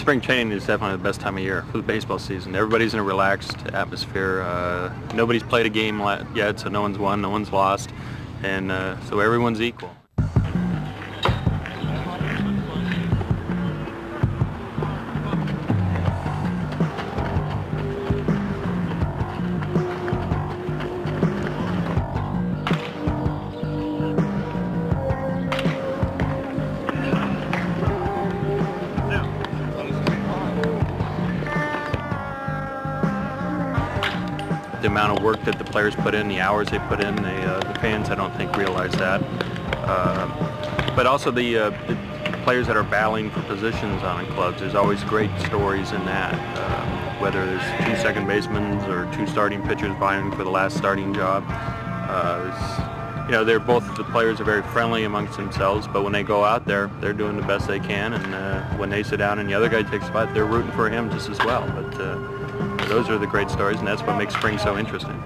spring training is definitely the best time of year for the baseball season. Everybody's in a relaxed atmosphere. Nobody's played a game yet, so no one's won, no one's lost, and so everyone's equal. The amount of work that the players put in, the hours they put in, the fans I don't think realize that. But also the players that are battling for positions on clubs, there's always great stories in that. Whether there's 2 second basemen or 2 starting pitchers vying for the last starting job. They're both, the players are very friendly amongst themselves, but when they go out there, they're doing the best they can, and when they sit down and the other guy takes a spot, they're rooting for him just as well. But those are the great stories, and that's what makes spring so interesting.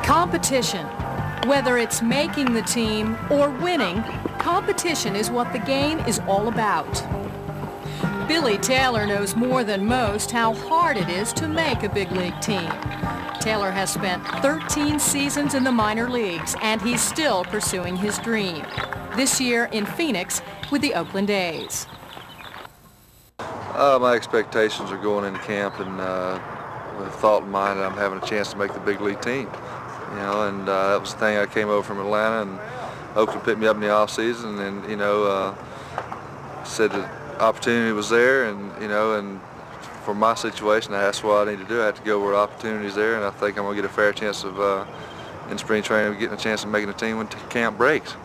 Competition. Whether it's making the team or winning, competition is what the game is all about. Billy Taylor knows more than most how hard it is to make a big league team. Taylor has spent 13 seasons in the minor leagues, and he's still pursuing his dream. This year in Phoenix with the Oakland A's. My expectations are going into camp and with the thought in mind that I'm having a chance to make the big league team. And that was the thing. I came over from Atlanta, and Oakland picked me up in the off season, and said the opportunity was there, and for my situation, that's what I need to do. I have to go where opportunity's there, and I think I'm gonna get a fair chance of in spring training getting a chance of making a team when camp breaks.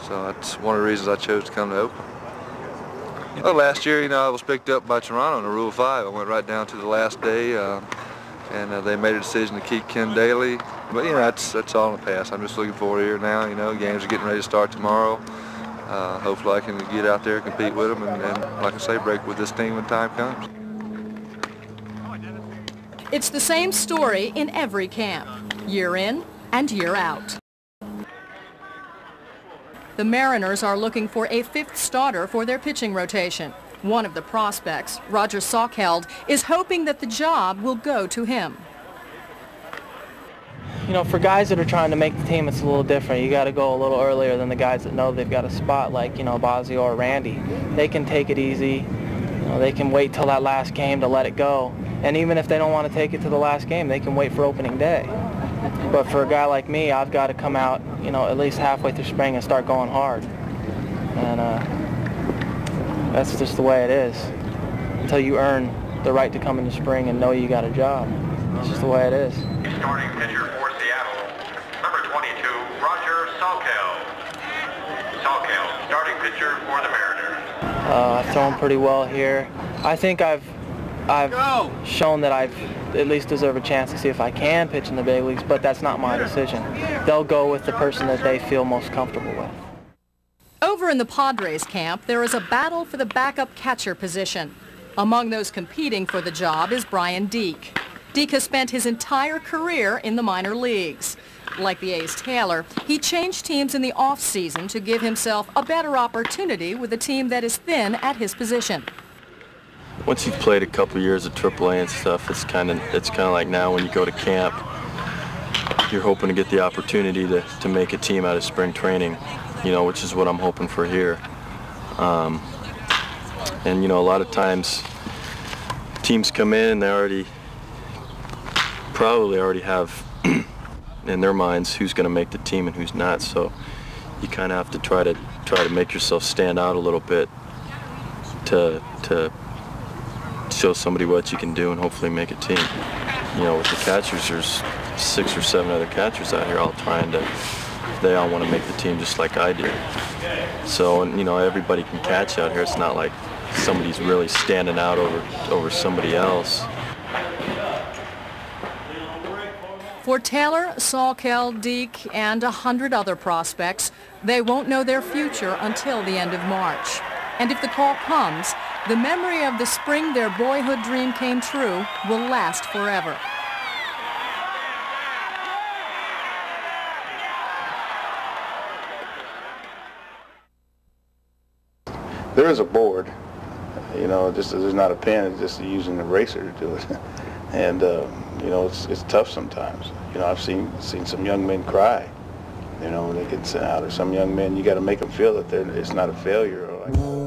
So that's one of the reasons I chose to come to Oakland. Well, last year, I was picked up by Toronto in the Rule 5. I went right down to the last day, and they made a decision to keep Ken Daly. But that's all in the past. I'm just looking forward here now. Games are getting ready to start tomorrow. Hopefully, I can get out there, compete with them, and like I say, break with this team when time comes. It's the same story in every camp, year in and year out. The Mariners are looking for a 5th starter for their pitching rotation. One of the prospects, Roger Saukheld, is hoping that the job will go to him. For guys that are trying to make the team, it's a little different. You got to go a little earlier than the guys that know they've got a spot, like, Bosio or Randy. They can take it easy. They can wait till that last game to let it go. And even if they don't want to take it to the last game, they can wait for opening day. But for a guy like me, I've got to come out, at least halfway through spring and start going hard. And that's just the way it is. Until you earn the right to come into spring and know you got a job. It's just the way it is. Starting pitcher for Seattle, number 22, Roger Saukheld. Saukheld, starting pitcher for the Mariners. I've thrown pretty well here. I think I've shown that I've at least deserve a chance to see if I can pitch in the big leagues, but that's not my decision. They'll go with the person that they feel most comfortable with. Over in the Padres camp, there is a battle for the backup catcher position. Among those competing for the job is Brian Deke. Deke has spent his entire career in the minor leagues. Like the A's Taylor, he changed teams in the off-season to give himself a better opportunity with a team that is thin at his position. Once you've played a couple years of AAA and stuff, it's kind of like now when you go to camp, you're hoping to get the opportunity to make a team out of spring training, which is what I'm hoping for here. And a lot of times teams come in and they probably already have in their minds who's going to make the team and who's not. So you kind of have to try to make yourself stand out a little bit to show somebody what you can do and hopefully make a team. With the catchers, there's 6 or 7 other catchers out here all they all want to make the team just like I do. So, everybody can catch out here. It's not like somebody's really standing out over somebody else. For Taylor, Saukheld, Deke, and 100 other prospects, they won't know their future until the end of March. And if the call comes, the memory of the spring their boyhood dream came true will last forever. There is a board, you know, just there's not a pen, it's just using an eraser to do it. And you know, it's tough sometimes. You know, I've seen some young men cry, you know, when they get sent out, or some young men, you got to make them feel that it's not a failure. Or like,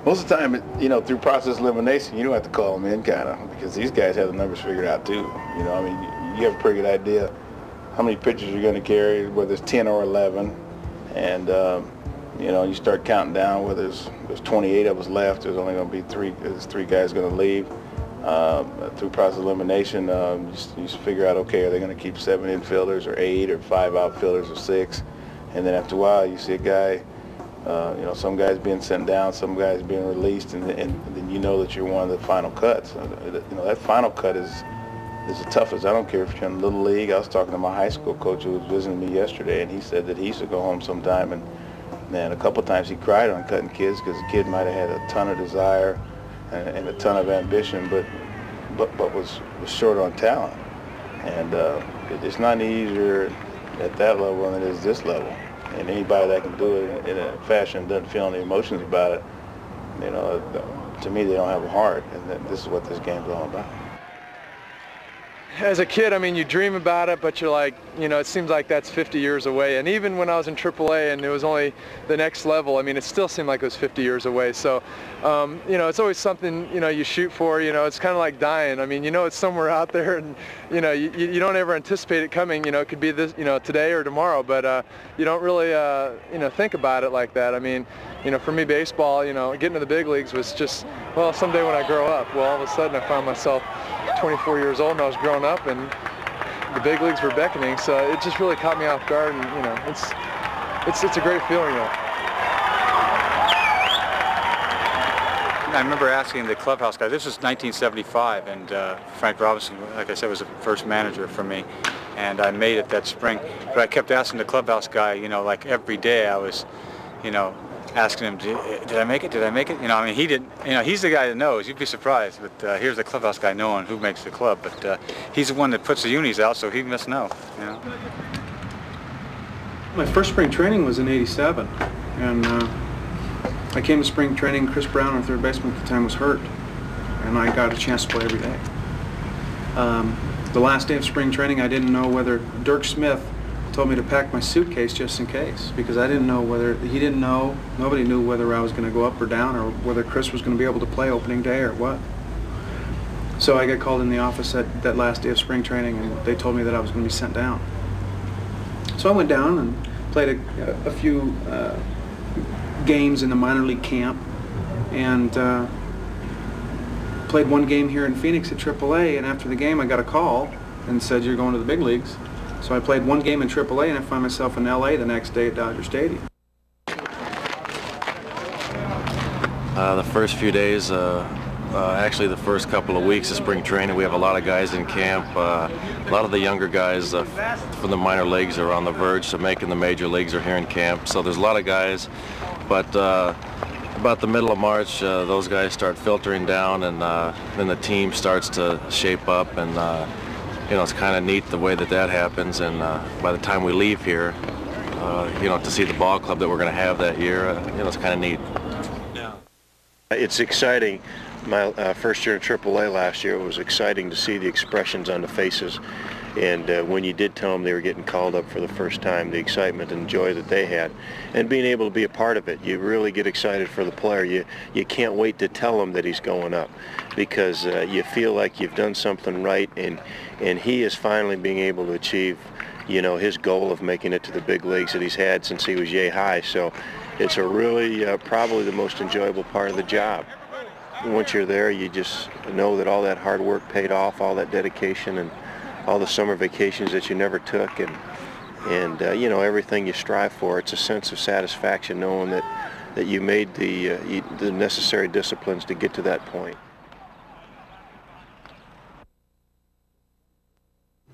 most of the time, you know, through process elimination, you don't have to call them in, kind of, because these guys have the numbers figured out too. You know, I mean, you have a pretty good idea how many pitchers you're going to carry, whether it's 10 or 11, and you know, you start counting down. Whether there's 28 of us left, there's only going to be three guys going to leave. Through process elimination, you figure out, okay, are they going to keep 7 infielders or 8 or 5 outfielders or 6, and then after a while, you see a guy. You know, some guys being sent down, some guys being released, and then you know that you're one of the final cuts. You know, that final cut is the toughest. I don't care if you're in Little League. I was talking to my high school coach who was visiting me yesterday, and he said that he used to go home sometime, and man, a couple of times he cried on cutting kids because the kid might have had a ton of desire and a ton of ambition, but was short on talent. And it's not easier at that level than it is this level. And anybody that can do it in a fashion doesn't feel any emotions about it, you know, to me they don't have a heart, and this is what this game's all about. As a kid, I mean, you dream about it, but you're like, you know, it seems like that's 50 years away. And even when I was in AAA and it was only the next level, I mean, it still seemed like it was 50 years away. So, you know, it's always something, you know, you shoot for. You know, it's kind of like dying. I mean, you know, it's somewhere out there, and, you know, you don't ever anticipate it coming. You know, it could be this, you know, today or tomorrow, but you don't really, you know, think about it like that. I mean, you know, for me, baseball, you know, getting to the big leagues was just, well, someday when I grow up. Well, all of a sudden I found myself 24 years old and I was growing up and the big leagues were beckoning, so it just really caught me off guard, and you know, it's a great feeling though. I remember asking the clubhouse guy, this was 1975, and Frank Robinson, like I said, was the first manager for me, and I made it that spring, but I kept asking the clubhouse guy, you know, like every day I was, you know, asking him, did I make it? Did I make it? You know, I mean, he didn't, you know, he's the guy that knows. You'd be surprised, but here's the clubhouse guy knowing who makes the club, but he's the one that puts the unis out, so he must know, you know. My first spring training was in '87, and I came to spring training. Chris Brown, our third baseman at the time, was hurt, and I got a chance to play every day. The last day of spring training, I didn't know whether Dirk Smith told me to pack my suitcase just in case, because I didn't know whether, he didn't know, nobody knew whether I was going to go up or down, or whether Chris was going to be able to play opening day or what. So I got called in the office that last day of spring training, and they told me that I was going to be sent down. So I went down and played a few games in the minor league camp, and played one game here in Phoenix at AAA, and after the game I got a call and said, you're going to the big leagues. So I played one game in AAA, and I found myself in LA the next day at Dodger Stadium. The first few days, actually the first couple of weeks of spring training, we have a lot of guys in camp. A lot of the younger guys from the minor leagues are on the verge of making the major leagues are here in camp. So there's a lot of guys, but about the middle of March, those guys start filtering down, and then the team starts to shape up, and you know, it's kind of neat the way that happens, and by the time we leave here, you know, to see the ball club that we're going to have that year, you know, it's kind of neat. It's exciting. My first year in AAA last year, it was exciting to see the expressions on the faces, and when you did tell them they were getting called up for the first time, the excitement and joy that they had, and being able to be a part of it, you really get excited for the player. You can't wait to tell him that he's going up, because you feel like you've done something right, and he is finally being able to achieve, you know, his goal of making it to the big leagues that he's had since he was yay high. So it's a really probably the most enjoyable part of the job. Once you're there, you just know that all that hard work paid off, all that dedication and all the summer vacations that you never took, and And you know, everything you strive for, it's a sense of satisfaction knowing that you made the necessary disciplines to get to that point.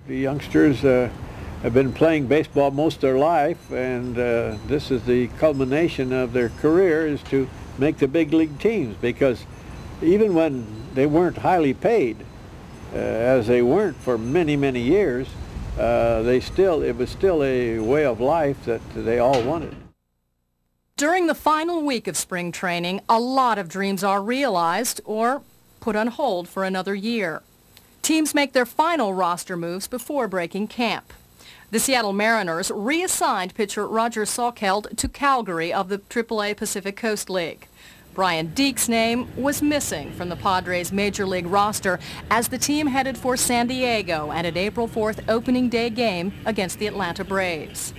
The youngsters have been playing baseball most of their life, and this is the culmination of their career, is to make the big league teams, because even when they weren't highly paid, as they weren't for many, many years, it was still a way of life that they all wanted. During the final week of spring training, a lot of dreams are realized or put on hold for another year. Teams make their final roster moves before breaking camp. The Seattle Mariners reassigned pitcher Roger Salkeld to Calgary of the AAA Pacific Coast League. Brian Deke's name was missing from the Padres' Major League roster as the team headed for San Diego and an April 4th opening day game against the Atlanta Braves.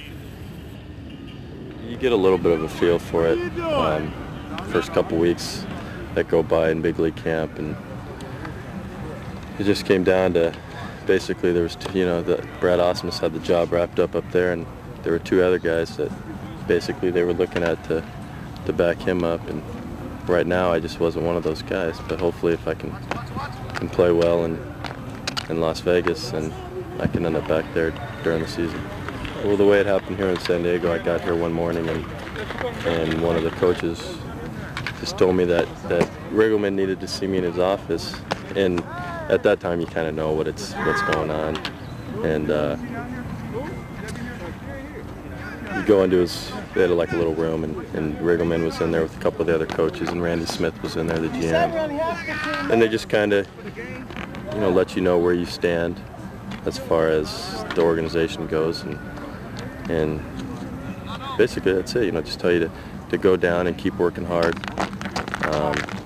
You get a little bit of a feel for it first couple weeks that go by in big league camp, and it just came down to basically there was, Brad Osmus had the job wrapped up there, and there were two other guys that basically they were looking at to back him up, and right now I just wasn't one of those guys. But hopefully if I can play well in Las Vegas, and I can end up back there during the season. Well, the way it happened here in San Diego, I got here one morning and one of the coaches just told me that Riggleman needed to see me in his office, and at that time you kind of know what's going on, and you go into they had like a little room, and Riggleman was in there with a couple of the other coaches, and Randy Smith was in there, the GM, and they just kind of let you know where you stand as far as the organization goes, and basically that's it. Just tell you to go down and keep working hard.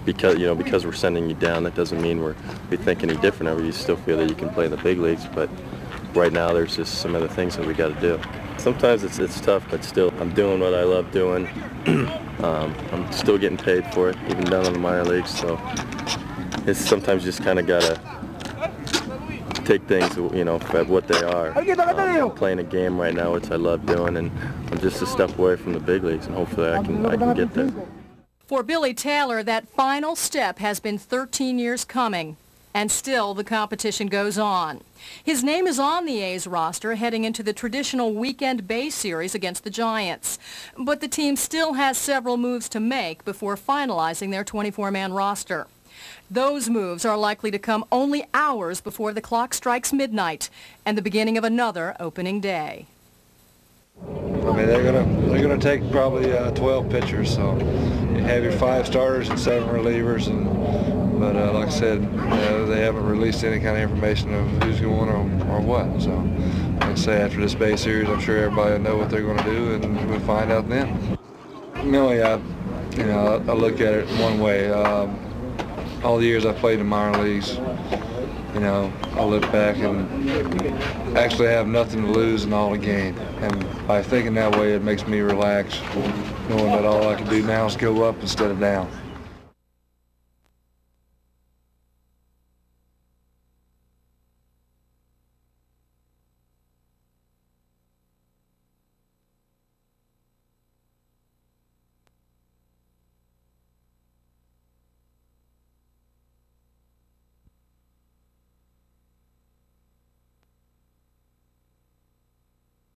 Because we're sending you down, that doesn't mean we think any different of you. You still feel that you can play in the big leagues, but right now there's just some other things that we got to do. Sometimes it's tough, but still I'm doing what I love doing. I'm still getting paid for it, even down in the minor leagues. So it's sometimes you just kind of gotta take things, at what they are. I'm playing a game right now, which I love doing, and I'm just a step away from the big leagues, and hopefully I can get there. For Billy Taylor, that final step has been 13 years coming, and still the competition goes on. His name is on the A's roster heading into the traditional weekend base series against the Giants. But the team still has several moves to make before finalizing their 24-man roster. Those moves are likely to come only hours before the clock strikes midnight and the beginning of another opening day. I mean, they're gonna take probably 12 pitchers, so you have your 5 starters and 7 relievers, but like I said, they haven't released any kind of information of who's going or what. So like I say, after this base series, I'm sure everybody will know what they're going to do, and we'll find out then. Really, I look at it one way. All the years I played in minor leagues, I look back and actually have nothing to lose and all to gain. And by thinking that way, it makes me relax, knowing that all I can do now is go up instead of down.